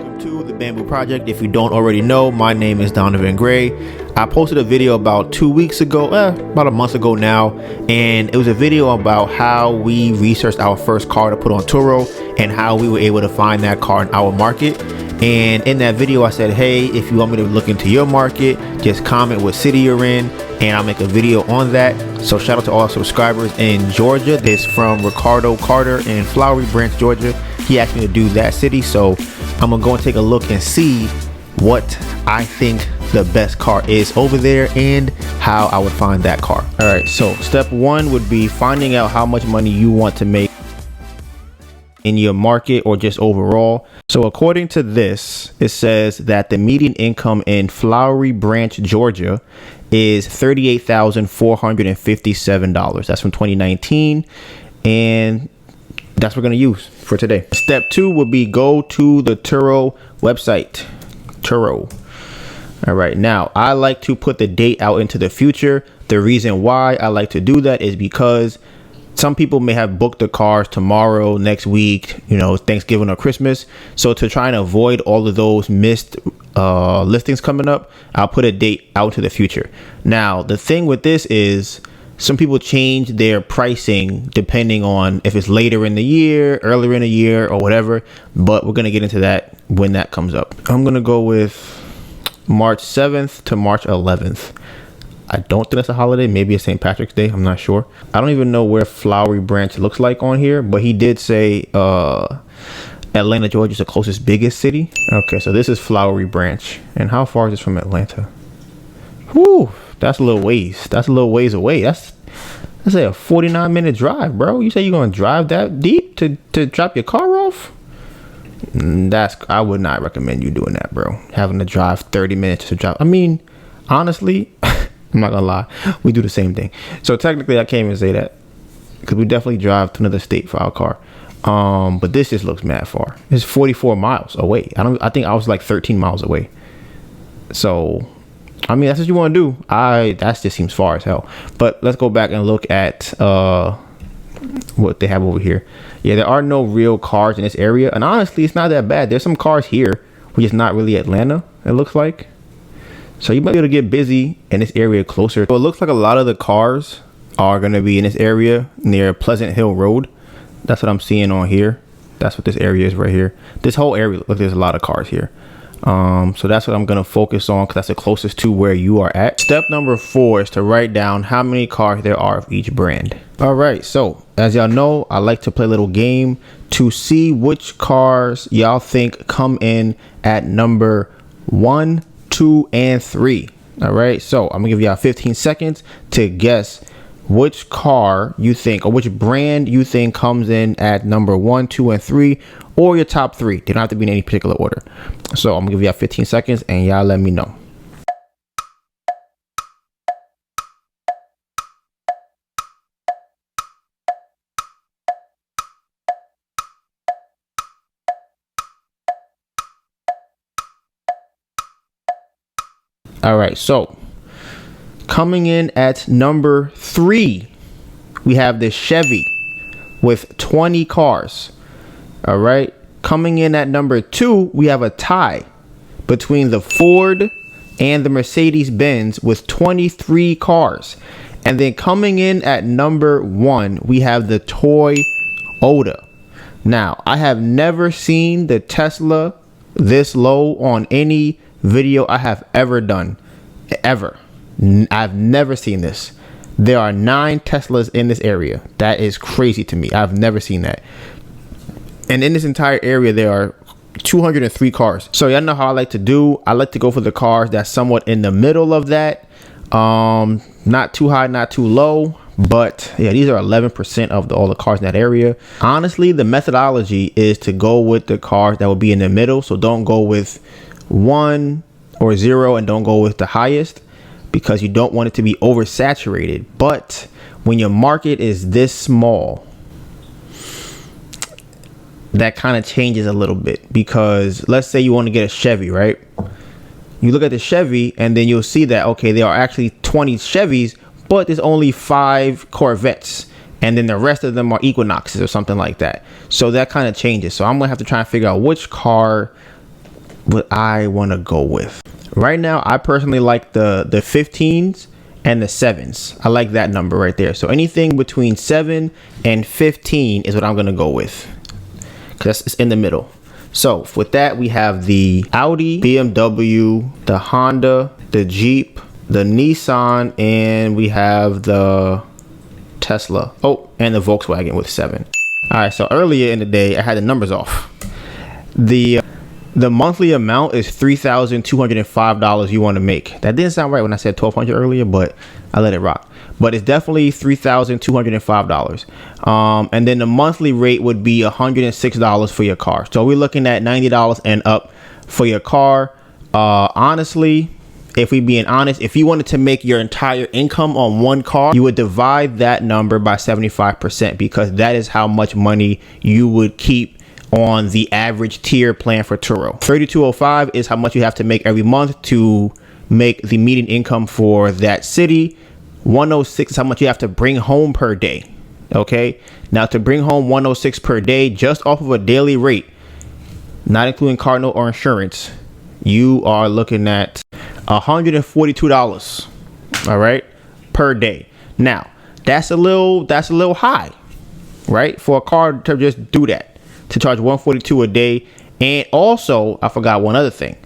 Welcome to the Bamboo Project. If you don't already know, my name is Donovan Gray. I posted a video about 2 weeks ago, about a month ago now, and it was a video about how we researched our first car to put on Turo and how we were able to find that car in our market. And in that video I said, hey, if you want me to look into your market, just comment what city you're in and I'll make a video on that. So shout out to all our subscribers in Georgia. This from Ricardo Carter in Flowery Branch, Georgia. He asked me to do that city, so I'm gonna go and take a look and see what I think the best car is over there and how I would find that car. All right, so step one would be finding out how much money you want to make in your market or just overall. So according to this, it says that the median income in Flowery Branch, Georgia is $38,457. That's from 2019, and that's what we're going to use for today. Step two would be go to the Turo website. Turo. All right, now I like to put the date out into the future. The reason why I like to do that is because some people may have booked the cars tomorrow, next week, you know, Thanksgiving or Christmas. So to try and avoid all of those missed listings coming up, I'll put a date out to the future. Now, the thing with this is some people change their pricing depending on if it's later in the year, earlier in the year, or whatever. But we're going to get into that when that comes up. I'm going to go with March 7th to March 11th. I don't think that's a holiday. Maybe it's St. Patrick's Day. I'm not sure. I don't even know where Flowery Branch looks like on here, but he did say Atlanta, Georgia is the closest biggest city. Okay, so this is Flowery Branch. And how far is this from Atlanta? Whew, that's a little ways. That's a little ways away. That's a 49-minute drive, bro. You say you're gonna drive that deep to drop your car off? I would not recommend you doing that, bro. Having to drive 30 minutes to drop. I mean, honestly, I'm not gonna lie, we do the same thing. So technically I can't even say that because we definitely drive to another state for our car. But this just looks mad far. It's 44 miles away. I think I was like 13 miles away. So I mean, that's what you want to do. That just seems far as hell. But let's go back and look at what they have over here. Yeah, there are no real cars in this area, and honestly it's not that bad. There's some cars here, which is not really Atlanta, it looks like. So you might be able to get busy in this area closer. So it looks like a lot of the cars are going to be in this area near Pleasant Hill Road. That's what I'm seeing on here. That's what this area is right here. This whole area, look, there's a lot of cars here. So that's what I'm going to focus on because that's the closest to where you are at. Step number 4 is to write down how many cars there are of each brand. All right, so as y'all know, I like to play a little game to see which cars y'all think come in at number 1, 2, and 3. All right, so I'm gonna give y'all 15 seconds to guess which car you think or which brand you think comes in at number 1, 2, and 3, or your top 3. They don't have to be in any particular order. So I'm gonna give y'all 15 seconds and y'all let me know. All right, so coming in at number 3, we have this Chevy with 20 cars. All right, coming in at number 2, we have a tie between the Ford and the Mercedes-Benz with 23 cars. And then coming in at number 1, we have the Toyota. Now, I have never seen the Tesla this low on any video I have ever done, ever. I've never seen this. There are 9 Teslas in this area. That is crazy to me. I've never seen that. And in this entire area, there are 203 cars. So y'all know how I like to do. I like to go for the cars that's somewhat in the middle of that. Not too high, not too low. But yeah, these are 11% of all the cars in that area. Honestly, the methodology is to go with the cars that will be in the middle. So don't go with 1 or 0 and don't go with the highest because you don't want it to be oversaturated. But when your market is this small, that kind of changes a little bit, because let's say you want to get a Chevy, right? You look at the Chevy and then you'll see that, okay, there are actually 20 Chevys, but there's only 5 Corvettes, and then the rest of them are Equinoxes or something like that. So that kind of changes. So I'm gonna have to try and figure out which car what I want to go with. Right now, I personally like the 15s and the 7s. I like that number right there. So anything between 7 and 15 is what I'm going to go with, because it's in the middle. So with that, we have the Audi, BMW, the Honda, the Jeep, the Nissan, and we have the Tesla. Oh, and the Volkswagen with 7. All right, so earlier in the day, I had the numbers off. The monthly amount is $3,205 you want to make. That didn't sound right when I said $1,200 earlier, but I let it rock. But it's definitely $3,205. And then the monthly rate would be $106 for your car. So we're looking at $90 and up for your car. Honestly, if we being honest, if you wanted to make your entire income on one car, you would divide that number by 75%, because that is how much money you would keep on the average tier plan for Turo. $3,205 is how much you have to make every month to make the median income for that city. $106 is how much you have to bring home per day. Okay, now to bring home $106 per day just off of a daily rate, not including car note or insurance, you are looking at $142, all right, per day. Now that's a little high, right, for a car to just do that, to charge $142 a day. And also, I forgot one other thing.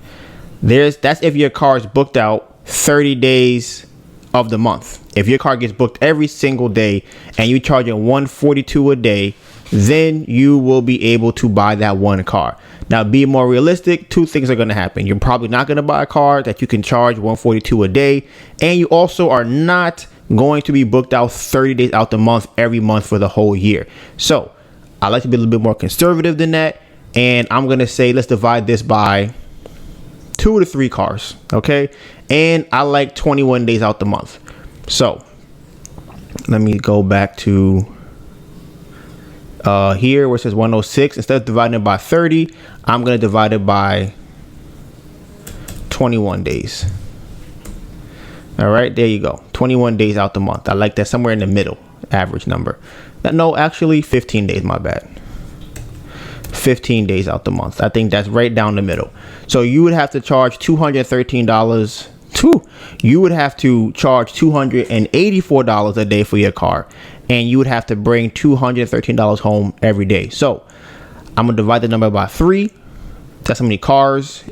That's if your car is booked out 30 days of the month. If your car gets booked every single day and you charging $142 a day, then you will be able to buy that one car. Now, be more realistic, two things are going to happen. You're probably not going to buy a car that you can charge $142 a day, and you also are not going to be booked out 30 days out the month every month for the whole year. So I like to be a little bit more conservative than that, and I'm going to say let's divide this by 2 to 3 cars, okay? And I like 21 days out the month. So let me go back to here where it says 106. Instead of dividing it by 30, I'm going to divide it by 21 days. All right, there you go. 21 days out the month. I like that, somewhere in the middle, average number. No, actually 15 days, my bad. 15 days out the month. I think that's right down the middle. So you would have to charge $213. You would have to charge $284 a day for your car, and you would have to bring $213 home every day. So I'm gonna divide the number by 3. That's how many cars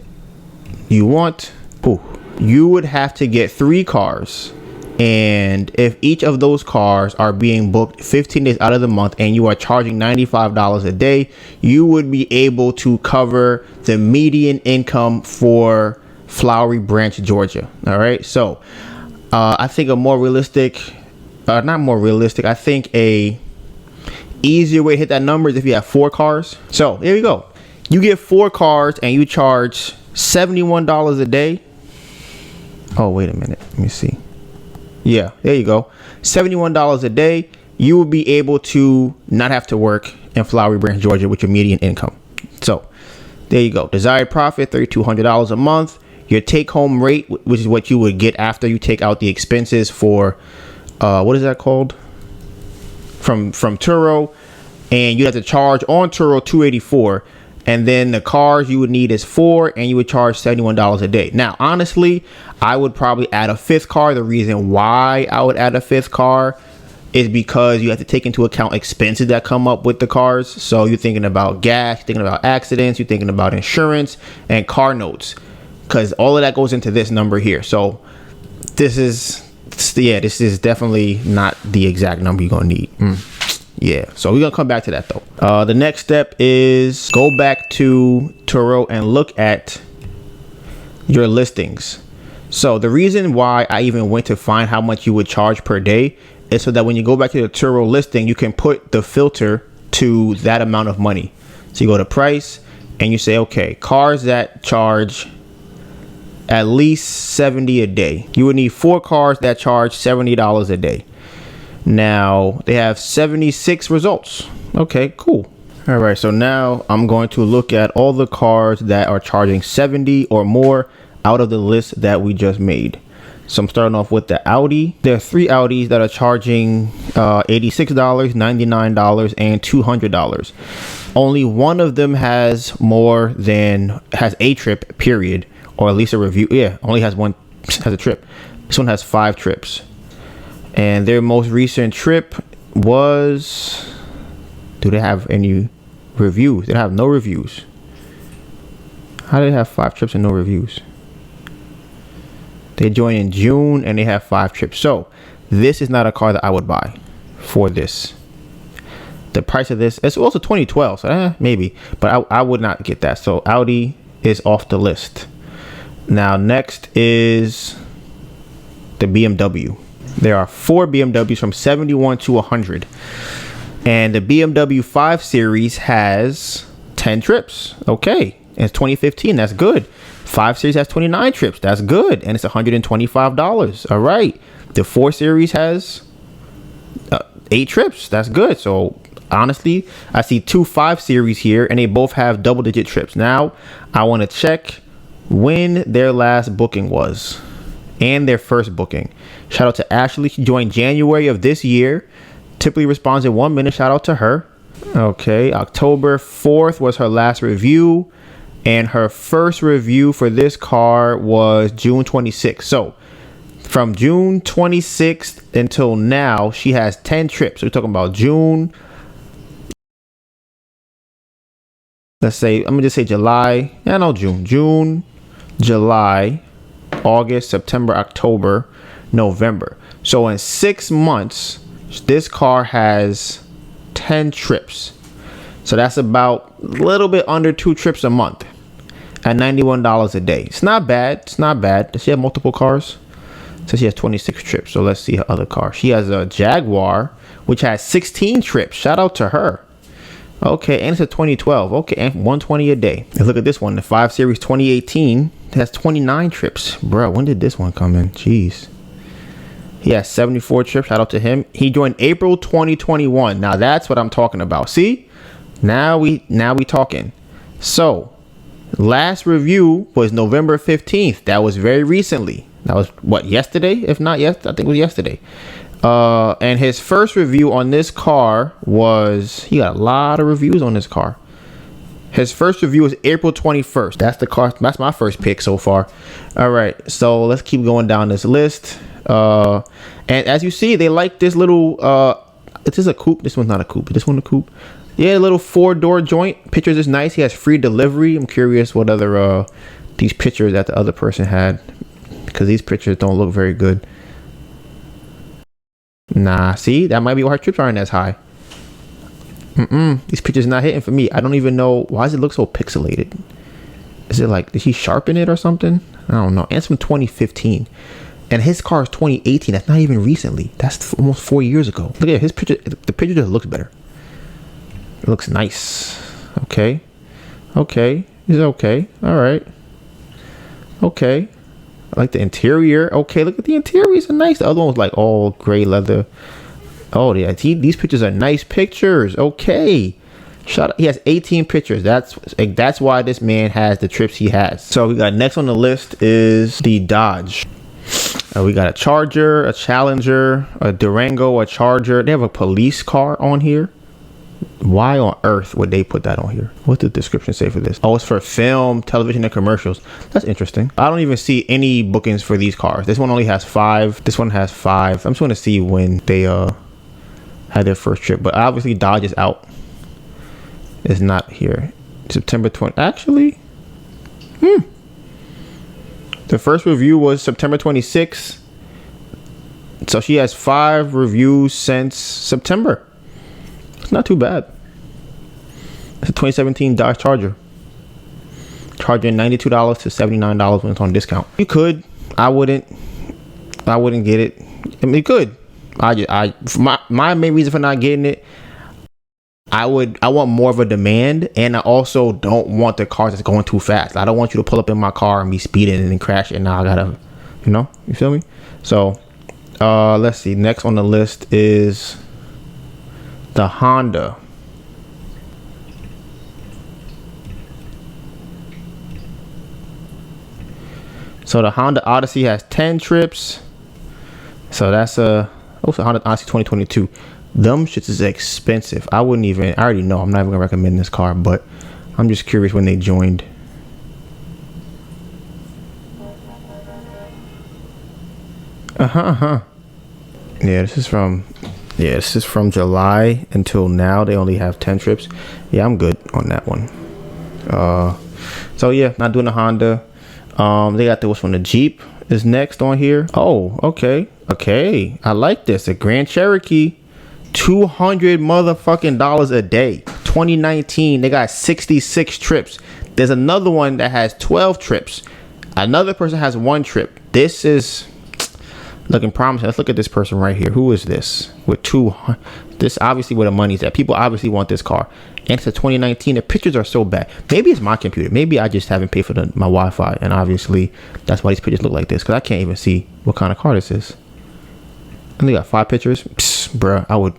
you want. Ooh. You would have to get 3 cars, and if each of those cars are being booked 15 days out of the month and you are charging $95 a day, you would be able to cover the median income for Flowery Branch, Georgia. All right, so I think a more realistic, not more realistic, I think a easier way to hit that number is if you have 4 cars. So there you go. You get 4 cars and you charge $71 a day. Oh, wait a minute. Let me see. Yeah, there you go. $71 a day. You will be able to not have to work in Flowery Branch, Georgia with your median income. So there you go. Desired profit, $3,200 a month. Your take-home rate, which is what you would get after you take out the expenses for, what is that called? From Turo, and you have to charge on Turo $284, and then the cars you would need is 4, and you would charge $71 a day. Now, honestly, I would probably add a 5th car. The reason why I would add a 5th car is because you have to take into account expenses that come up with the cars. So you're thinking about gas, you're thinking about accidents, you're thinking about insurance and car notes, because all of that goes into this number here. So this is definitely not the exact number you're gonna need. Yeah, so we're gonna come back to that though. The next step is go back to Turo and look at your listings. So the reason why I even went to find how much you would charge per day is so that when you go back to the Turo listing, you can put the filter to that amount of money. So you go to price and you say, okay, cars that charge at least $70 a day. You would need 4 cars that charge $70 a day. Now they have 76 results. Okay, cool. All right, so now I'm going to look at all the cars that are charging 70 or more out of the list that we just made. So I'm starting off with the Audi. There are 3 Audis that are charging $86, $99, and $200. Only one of them has a trip, period, or at least a review. Yeah, only has a trip. This one has 5 trips. And their most recent trip was, do they have any reviews? They have no reviews. How do they have 5 trips and no reviews? They joined in June and they have 5 trips. So this is not a car that I would buy for this. The price of this, it's also 2012, so maybe, but I would not get that. So Audi is off the list. Now next is the BMW. There are 4 BMWs from 71 to 100, and the BMW 5 Series has 10 trips. Okay, and it's 2015. That's good. 5 Series has 29 trips. That's good, and it's $125. All right. The 4 Series has 8 trips. That's good. So honestly, I see 2 5 Series here, and they both have double-digit trips. Now I want to check when their last booking was and their first booking. Shout out to Ashley. She joined January of this year. Typically responds in 1 minute. Shout out to her. Okay, October 4th was her last review, and her first review for this car was June 26th. So from June 26th until now, she has 10 trips. So we're talking about June. Let's say, I'm gonna just say July. Yeah, no, June, July, August, September, October, November. So in 6 months, this car has 10 trips. So that's about a little bit under 2 trips a month at $91 a day. It's not bad. It's not bad. Does she have multiple cars? So she has 26 trips. So let's see her other car. She has a Jaguar, which has 16 trips. Shout out to her. Okay, and it's a 2012. Okay, and 120 a day. And look at this one, the 5 Series 2018. It has 29 trips. Bro, when did this one come in? Jeez. He has 74 trips. Shout out to him. He joined April 2021. Now that's what I'm talking about. See? Now we talking. So, last review was November 15th. That was very recently. That was what, yesterday? If not yesterday, I think it was yesterday. And his first review on this car was, he got a lot of reviews on this car. His first review was April 21st. That's the car. That's my first pick so far. All right. So let's keep going down this list. And as you see, they like this little, this is a coupe. This one's not a coupe. This one a coupe. Yeah, a little 4-door joint. Pictures is nice. He has free delivery. I'm curious what other, these pictures that the other person had, because these pictures don't look very good. Nah, see, that might be why her trips aren't as high. These pictures not hitting for me. I don't even know, why does it look so pixelated? Is it like, did he sharpen it or something? I don't know. And it's from 2015, and his car is 2018. That's not even recently. That's almost 4 years ago. Look at his picture. The picture just looks better. It looks nice. Okay, he's okay. All right. Okay, I like the interior. Okay, look at the interior. It's nice. The other one was like all gray leather. Oh yeah, these pictures are nice pictures. Okay, shut up. He has 18 pictures. That's why this man has the trips he has. So we got next on the list is the Dodge. We got a Charger, a Challenger, a Durango, a Charger. They have a police car on here. Why on earth would they put that on here? What did the description say for this? Oh, it's for film, television, and commercials. That's interesting. I don't even see any bookings for these cars. This one only has 5. This one has 5. I'm just going to see when they had their first trip. But obviously Dodge is out. It's not here. September 20. Actually, the first review was September 26th. So she has 5 reviews since September. It's not too bad. It's a 2017 Dodge Charger. Charging $92 to $79 when it's on discount. You could. I wouldn't get it. I mean, you could. My main reason for not getting it, I want more of a demand, and I also don't want the cars that's going too fast. I don't want you to pull up in my car and be speeding and then crash it. Now I gotta, you feel me? So, let's see. Next on the list is the Honda. So the Honda Odyssey has 10 trips. So that's so Honda Odyssey 2022. Them shits is expensive. I already know I'm not even gonna recommend this car, but I'm just curious when they joined. Yeah, this is from July until now. They only have 10 trips. Yeah, I'm good on that one. So yeah, not doing the Honda. They got this one. The Jeep is next on here. Oh, okay. I like this. A Grand Cherokee, $200 motherfucking dollars a day. 2019. They got 66 trips. There's another one that has 12 trips. Another person has 1 trip. This is looking promising. Let's look at this person right here. Who is this? With 200. This obviously where the money's at. People obviously want this car. And it's a 2019. The pictures are so bad. Maybe it's my computer. Maybe I just haven't paid for my Wi-Fi. And obviously that's why these pictures look like this. Because I can't even see what kind of car this is. And they got 5 pictures. Psst, bruh, I would.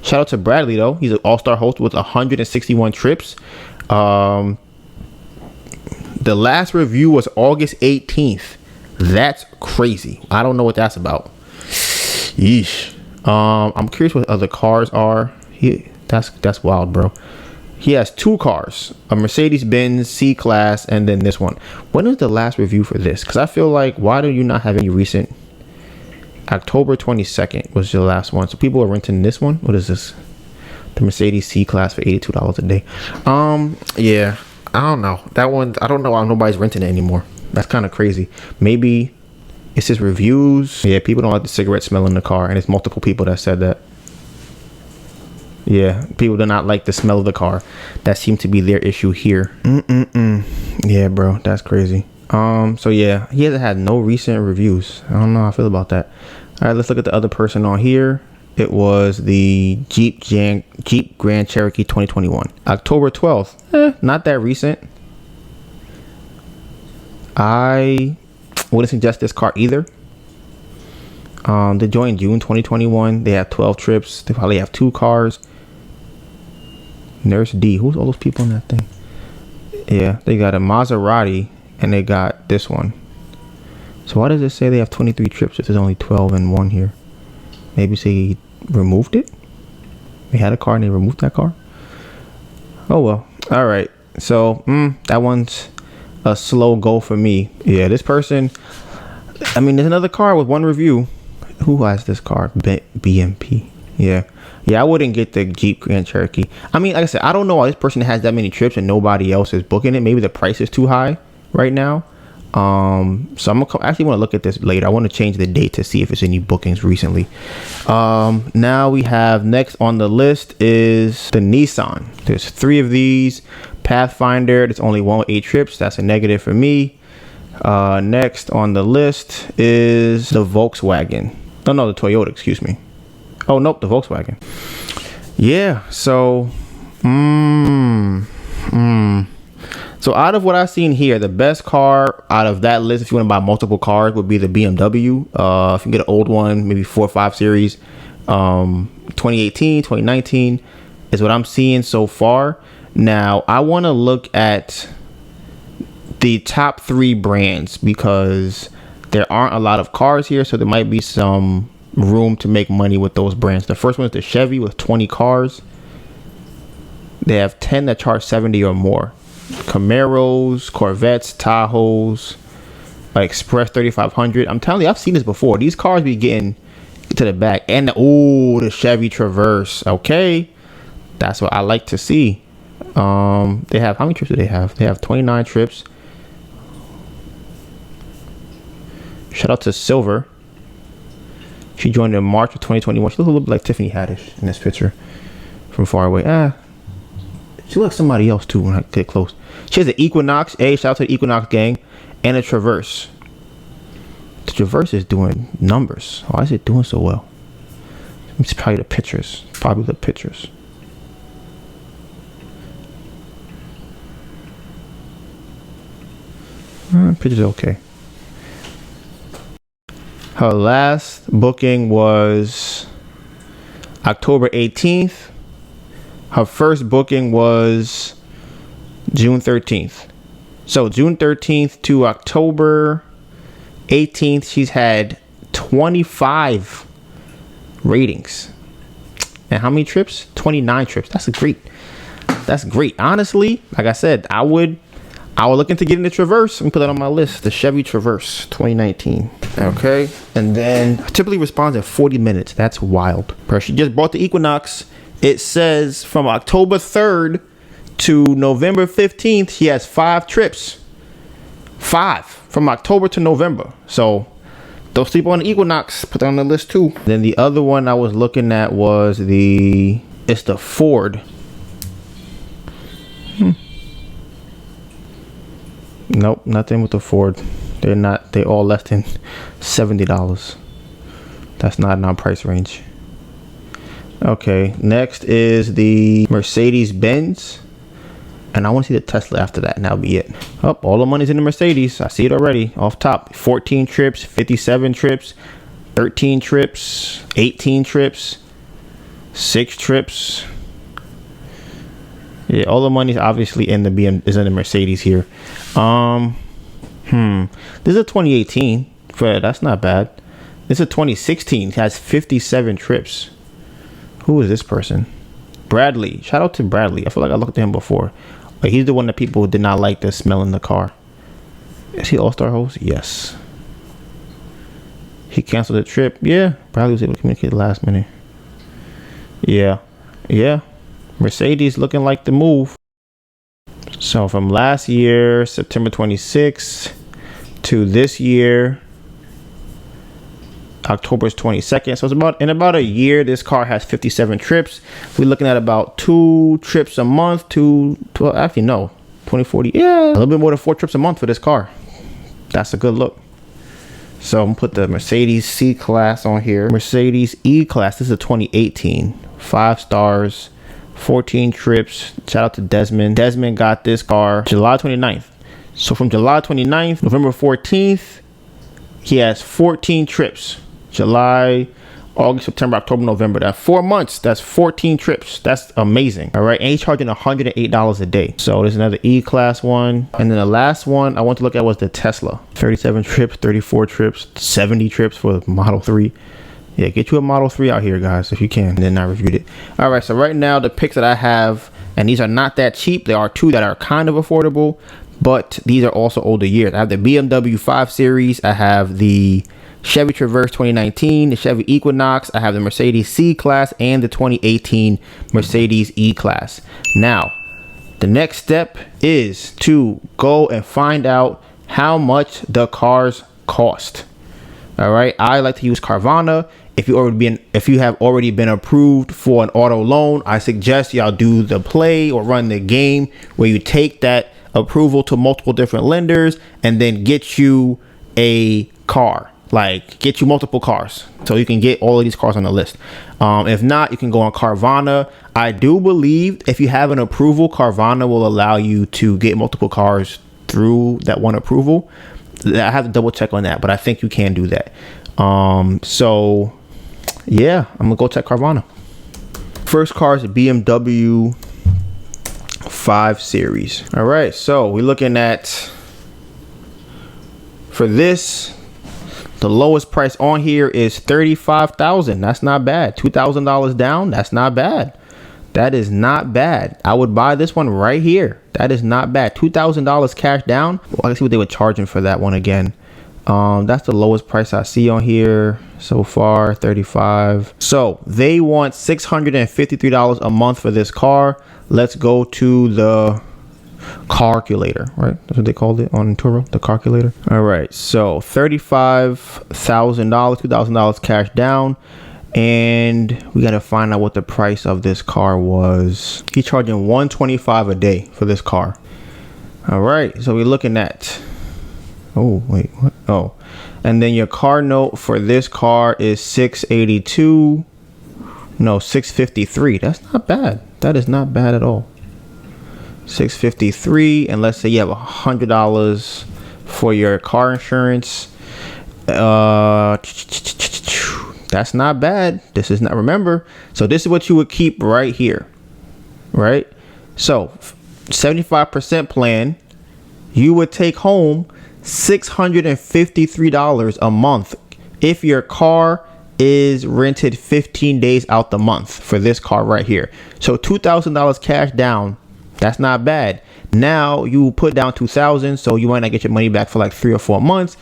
Shout out to Bradley though. He's an all-star host with 161 trips. The last review was August 18th. That's crazy. I don't know what that's about. Yeesh. I'm curious what other cars are. That's wild, bro. He has 2 cars, a Mercedes-Benz C-Class, and then this one. When was the last review for this? Because I feel like, why do you not have any recent? October 22nd was the last one. So people are renting this one. What is this? The Mercedes C-Class for $82 a day. Yeah, I don't know. That one, I don't know why nobody's renting it anymore. That's kind of crazy. Maybe it's just reviews. Yeah, people don't like the cigarette smell in the car, and it's multiple people that said that. Yeah, people do not like the smell of the car. That seemed to be their issue here. Yeah, bro, that's crazy. So yeah, he hasn't had no recent reviews. I don't know how I feel about that. All right, let's look at the other person on here. It was the Jeep Grand Cherokee 2021, October 12th. Not that recent. I wouldn't suggest this car either. They joined June 2021. They have 12 trips. They probably have 2 cars. Nurse D. Who's all those people in that thing? Yeah, they got a Maserati and they got this one. So why does it say they have 23 trips if there's only 12 and 1 here? Maybe say he removed it? They had a car and they removed that car? Oh well. All right. So that one's a slow go for me. Yeah, this person, I mean, there's another car with 1 review. Who has this car? BMP. Yeah, I wouldn't get the Jeep Grand Cherokee. I mean, like I said, I don't know why this person has that many trips and nobody else is booking it. Maybe the price is too high right now. So I'm gonna actually want to look at this later. I want to change the date to see if there's any bookings recently. Now we have next on the list is the Nissan. There's 3 of these. Pathfinder, there's only 1 with 8 trips. That's a negative for me. Next on the list is the Volkswagen. No, the Toyota, excuse me. Oh, nope, the Volkswagen. Yeah, so so out of what I've seen here, the best car out of that list, if you want to buy multiple cars, would be the BMW. If you can get an old one, maybe 4 or 5 series, 2018, 2019 is what I'm seeing so far. Now, I want to look at the top 3 brands because there aren't a lot of cars here, so there might be some room to make money with those brands. The first one is the Chevy with 20 cars. They have 10 that charge 70 or more. Camaros, Corvettes, Tahoes, Express 3500. I'm telling you, I've seen this before. These cars be getting to the back. And the Chevy Traverse. Okay, that's what I like to see. They have, how many trips do they have? They have 29 trips. Shout out to Silver. She joined in March of 2021. She looks a little bit like Tiffany Haddish in this picture from far away. She looks somebody else too when I get close. She has an Equinox. Shout out to the Equinox gang. And a Traverse. The Traverse is doing numbers. Why is it doing so well? It's probably the pictures. Pictures are okay. Her last booking was October 18th. Her first booking was June 13th. So June 13th to October 18th, she's had 25 ratings. And how many trips? 29 trips. That's great. Honestly, like I said, I would look into getting the Traverse and put that on my list. The Chevy Traverse 2019. Okay. And then typically responds in 40 minutes. That's wild. She just bought the Equinox. It says from October 3rd to November 15th, he has 5 trips. 5 from October to November. So don't sleep on the Equinox. Put that on the list too. Then the other one I was looking at was the Ford. Nope, nothing with the Ford. They all less than $70. That's not in our price range. Okay, next is the Mercedes-Benz. And I want to see the Tesla after that, and that'll be it. Oh, all the money's in the Mercedes. I see it already off top. 14 trips, 57 trips, 13 trips, 18 trips, 6 trips. Yeah, all the money's obviously in the is in the Mercedes here. This is a 2018. That's not bad. This is a 2016. It has 57 trips. Who is this person? Bradley. Shout out to Bradley. I feel like I looked at him before. But he's the one that people did not like the smell in the car. Is he All-Star host? Yes. He canceled the trip. Yeah. Bradley was able to communicate last minute. Yeah. Mercedes looking like the move. So from last year, September 26th, to this year, October 22nd. So it's in about a year, this car has 57 trips. We're looking at about 2 trips a month, 2040. Yeah, a little bit more than 4 trips a month for this car. That's a good look. So I'm gonna put the Mercedes C-Class on here. Mercedes E-Class, this is a 2018. 5 stars, 14 trips. Shout out to Desmond. Desmond got this car July 29th. So from July 29th, November 14th, he has 14 trips. July, August, September, October, November. That's 4 months. That's 14 trips. That's amazing. All right. And he's charging $108 a day. So there's another E-Class one. And then the last one I want to look at was the Tesla. 37 trips, 34 trips, 70 trips for the Model 3. Yeah, get you a Model 3 out here, guys, if you can. And then I reviewed it. All right. So right now, the picks that I have, and these are not that cheap. There are 2 that are kind of affordable, but these are also older years. I have the BMW 5 Series. I have the Chevy Traverse 2019, the Chevy Equinox. I have the Mercedes C-Class and the 2018 Mercedes E-Class. Now, the next step is to go and find out how much the cars cost. All right. I like to use Carvana. If you have already been approved for an auto loan, I suggest y'all do the play or run the game where you take that approval to multiple different lenders and then get you a car, like get you multiple cars so you can get all of these cars on the list. If not, you can go on Carvana. I do believe if you have an approval, Carvana will allow you to get multiple cars through that one approval. I have to double check on that, but I think you can do that. So yeah, I'm gonna go check Carvana. First car is a BMW 5 Series. All right, so we're looking at, for this, the lowest price on here is $35,000. That's not bad. $2,000 down. That's not bad. That is not bad. I would buy this one right here. That is not bad. $2,000 cash down. Well, let's see what they were charging for that one again. That's the lowest price I see on here so far, 35. So they want $653 a month for this car. Let's go to the calculator, right? That's what they called it on Turo, the calculator. All right, so $35,000, $2,000 cash down, and we got to find out what the price of this car was. He's charging $125 a day for this car. All right, so we're looking at, oh wait, what? Oh, and then your car note for this car is $653. That's not bad. That is not bad at all. $653, and let's say you have $100 for your car insurance. That's not bad. This is not, remember, so this is what you would keep right here, right? So 75% plan, you would take home $653 a month if your car is rented 15 days out the month for this car right here. So $2,000 cash down, that's not bad. Now you put down $2,000, so you might not get your money back for like 3 or 4 months,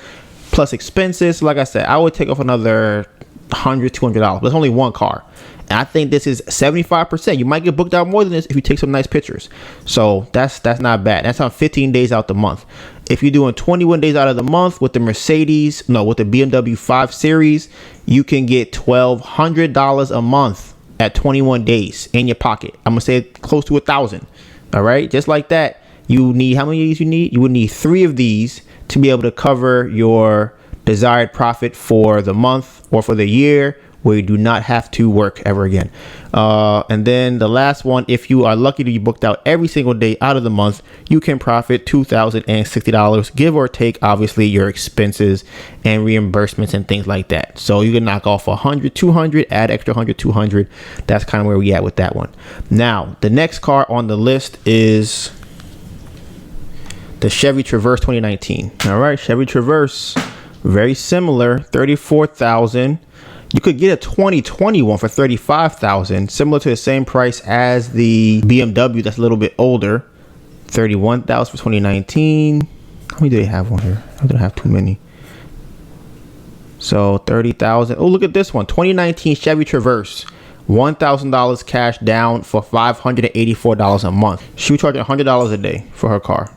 plus expenses. Like I said, I would take off another $100, $200, but it's only one car. And I think this is 75%. You might get booked out more than this if you take some nice pictures. So that's not bad. That's on 15 days out the month. If you're doing 21 days out of the month with the with the BMW 5 Series, you can get $1,200 a month at 21 days in your pocket. I'm gonna say close to $1,000. All right, just like that. You need, how many of these you need? You would need 3 of these to be able to cover your desired profit for the month or for the year, where you do not have to work ever again. And then the last one, if you are lucky to be booked out every single day out of the month, you can profit $2,060, give or take, obviously, your expenses and reimbursements and things like that. So you can knock off 100, 200, add extra 100, 200. That's kind of where we at with that one. Now, the next car on the list is the Chevy Traverse 2019. All right, Chevy Traverse, very similar, $34,000. You could get a 2020 one for $35,000, similar to the same price as the BMW that's a little bit older. $31,000 for 2019. How many do they have on here? I don't have too many. So $30,000. Oh, look at this one, 2019 Chevy Traverse, $1,000 cash down for $584 a month. She was charging $100 a day for her car.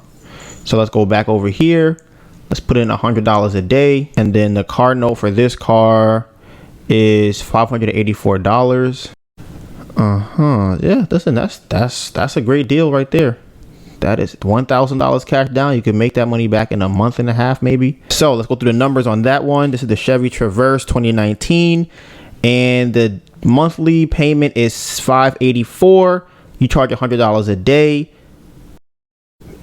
So let's go back over here. Let's put in $100 a day, and then the car note for this car is $584. Yeah, listen, that's a great deal right there. That is $1,000 cash down. You can make that money back in a month and a half, maybe. So let's go through the numbers on that one. This is the Chevy Traverse 2019, and the monthly payment is $584. You charge $100 a day.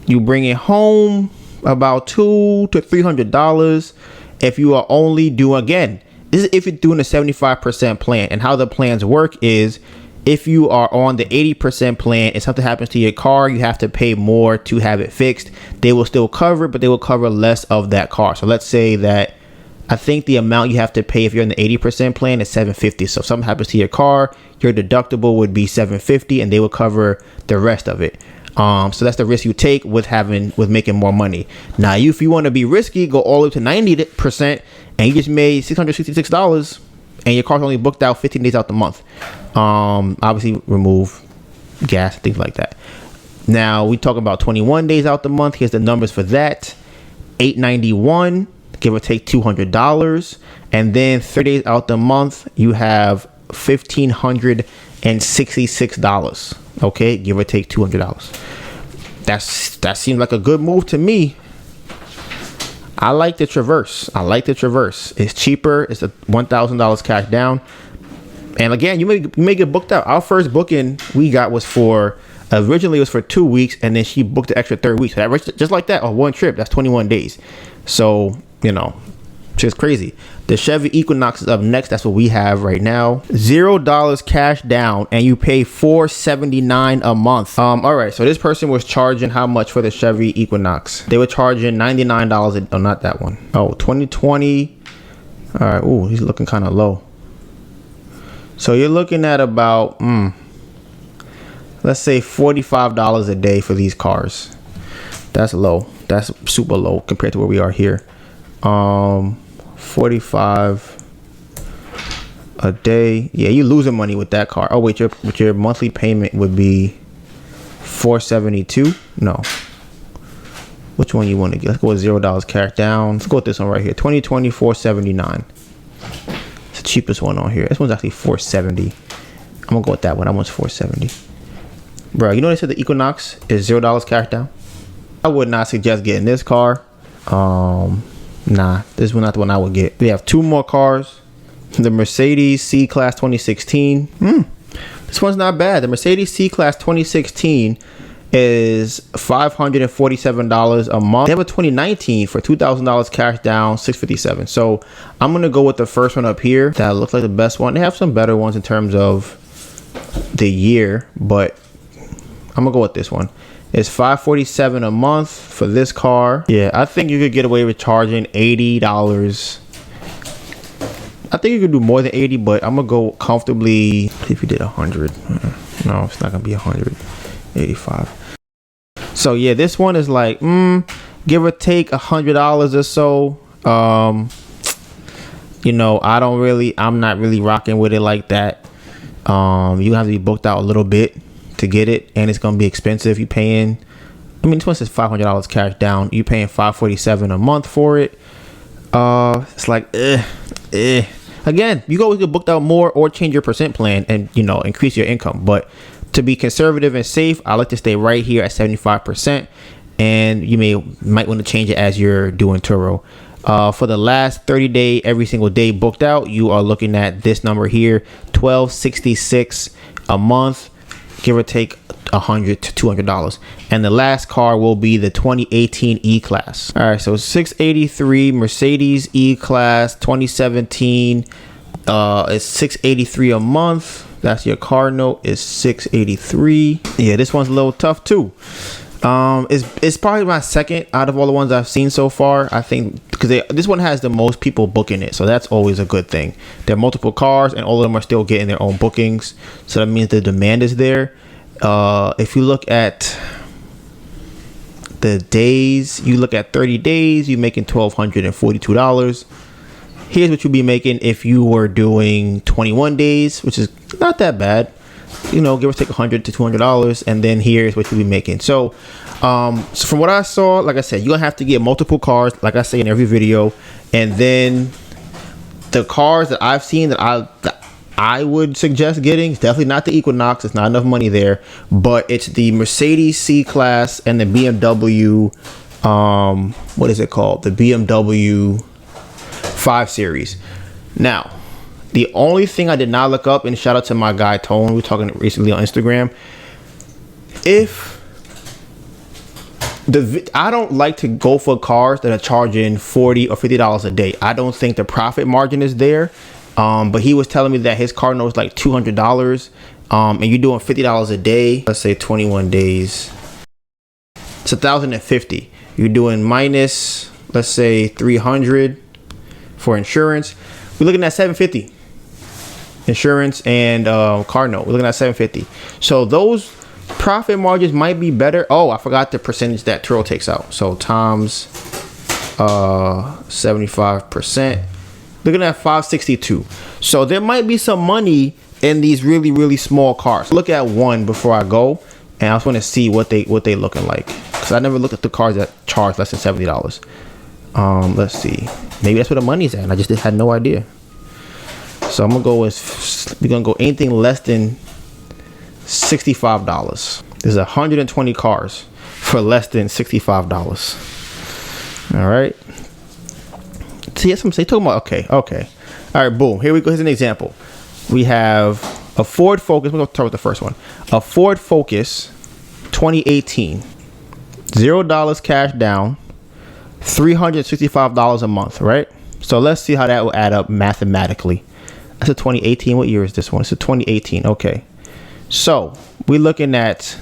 You bring it home about $200 to $300 if you are only doing, again, this is if you're doing a 75% plan. And how the plans work is, if you are on the 80% plan and something happens to your car, you have to pay more to have it fixed. They will still cover it, but they will cover less of that car. So let's say that, I think the amount you have to pay if you're in the 80% plan is $750. So if something happens to your car, your deductible would be $750, and they will cover the rest of it. So that's the risk you take with making more money. Now, if you want to be risky, go all the way to 90%, and you just made $666, and your car's only booked out 15 days out the month. Obviously, remove gas, things like that. Now, we talk about 21 days out the month. Here's the numbers for that: $891, give or take $200, and then 30 days out the month, you have $1,566. Okay, give or take $200. That seems like a good move to me. I like the Traverse. It's cheaper. It's a $1,000 cash down. And again, you may get booked out. Our first booking we got was originally it was for 2 weeks, and then she booked the extra third week. So that, just like that, on one trip, that's 21 days. So, just crazy. The Chevy Equinox is up next. That's what we have right now. $0 cash down, and you pay $479 a month. All right, so this person was charging how much for the Chevy Equinox? They were charging $99. Oh, not that one. Oh, 2020. All right. Ooh, he's looking kind of low. So you're looking at about let's say $45 a day for these cars. That's low. That's super low compared to where we are here. 45 a day. Yeah, you're losing money with that car. Oh wait, your monthly payment would be $472. No, which one you want to get? Let's go with $0 cash down. Let's go with this one right here, 2020 $479. It's the cheapest one on here. This one's actually $470. I'm gonna go with that one. That one's $470. Bro, you know they said the Equinox is $0 cash down. I would not suggest getting this car. Nah, this is not the one I would get. We have 2 more cars. The Mercedes C-Class 2016. This one's not bad. The Mercedes C-Class 2016 is $547 a month. They have a 2019 for $2,000 cash down, $657. So I'm gonna go with the first one up here. That looks like the best one. They have some better ones in terms of the year, but I'm gonna go with this one. It's $547 a month for this car. Yeah, I think you could get away with charging $80 I think you could do more than 80, but I'm gonna go comfortably. If you did 100, no, it's not gonna be 185. So yeah, this one is like give or take $100 or so. You know, I'm not really rocking with it like that. You have to be booked out a little bit to get it, and it's gonna be expensive. You paying, I mean, this one says $500 cash down. You paying $547 a month for it. It's like again, you always get booked out more or change your percent plan and, you know, increase your income. But to be conservative and safe, I like to stay right here at 75%, and you might want to change it as you're doing Turo. For the last 30 day, every single day booked out, you are looking at this number here, $1266 a month, give or take $100 to $200. And the last car will be the 2018 E-Class. All right, so 683 Mercedes E-Class 2017 is 683 a month. That's your car note is 683. Yeah, this one's a little tough too. It's probably my second out of all the ones I've seen so far. I think because this one has the most people booking it, so that's always a good thing. There are multiple cars, and all of them are still getting their own bookings, so that means the demand is there. If you look at the days, you look at 30 days, you're making $1,242. Here's what you'll be making if you were doing 21 days, which is not that bad. You know, give or take $100 to $200, and then here's what you'll be making. So from what I saw, like I said, you're gonna have to get multiple cars, like I say in every video, and then the cars that I've seen that I would suggest getting, it's definitely not the Equinox. It's not enough money there, but it's the Mercedes C-Class and the BMW. What is it called? The BMW 5 Series. Now, the only thing I did not look up, and shout out to my guy Tone, we were talking recently on Instagram. I don't like to go for cars that are charging $40 or $50 a day. I don't think the profit margin is there. But he was telling me that his car note is like $200, and you're doing $50 a day. Let's say 21 days. It's $1,050. You're doing minus, let's say, $300 for insurance. We're looking at $750. Insurance and car note. We're looking at $750. So those profit margins might be better. Oh, I forgot the percentage that Turo takes out. So times 75%. Looking at $562. So there might be some money in these really, really small cars. Look at one before I go, and I just want to see what they looking like, because I never looked at the cars that charge less than $70. Let's see. Maybe that's where the money's at. I just had no idea. So I'm gonna go with, we're gonna go anything less than $65. There's 120 cars for less than $65. All right. See, that's what I'm saying. Talking about, okay. All right, boom. Here we go. Here's an example. We have a Ford Focus. We're going to start with the first one. A Ford Focus 2018. $0 cash down. $365 a month, right? So let's see how that will add up mathematically. That's a 2018. What year is this one? It's a 2018. Okay. So we're looking at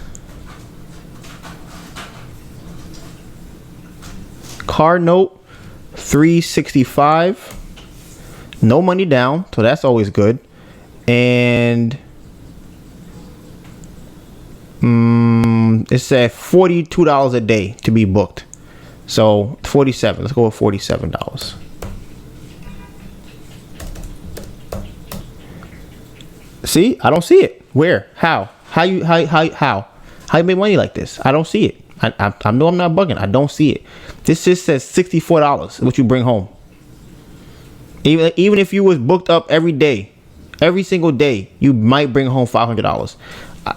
car note. $365, no money down, so that's always good. And it said $42 a day to be booked, so 47. Let's go with $47. See, I don't see it. Where? How you make money like this? I don't see it. I know I'm not bugging. I don't see it. This just says $64, what you bring home. Even if you was booked up every day, every single day, you might bring home $500.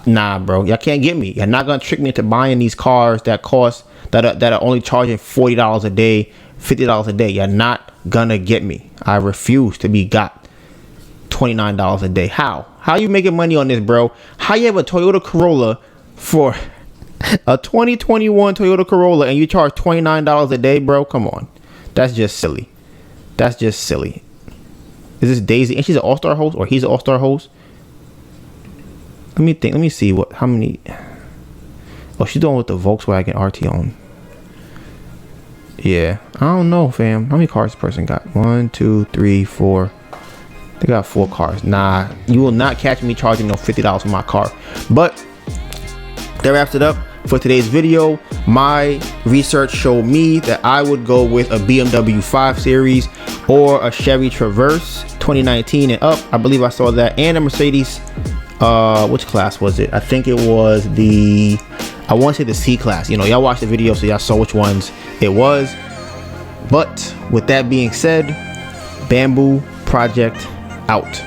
Nah, bro, y'all can't get me. You're not gonna trick me into buying these cars that are only charging $40 a day, $50 a day. You're not gonna get me. I refuse to be got $29 a day. How you making money on this, bro? How you have a Toyota Corolla for a 2021 Toyota Corolla and you charge $29 a day, bro? Come on. That's just silly. Is this Daisy? And she's an all-star host, or he's an all-star host? Let me think. Let me see how many. Oh, she's doing with the Volkswagen RT on. Yeah. I don't know, fam. How many cars this person got? 1, 2, 3, 4, They got 4 cars. Nah, you will not catch me charging no $50 for my car. But that wraps it up for today's video. My research showed me that I would go with a BMW 5 Series or a Chevy Traverse 2019 and up. I believe I saw that, and a Mercedes. Which class was it? I think it was the, I want to say the C class. You know, y'all watched the video, so y'all saw which ones it was. But with that being said, Bamboo Project out.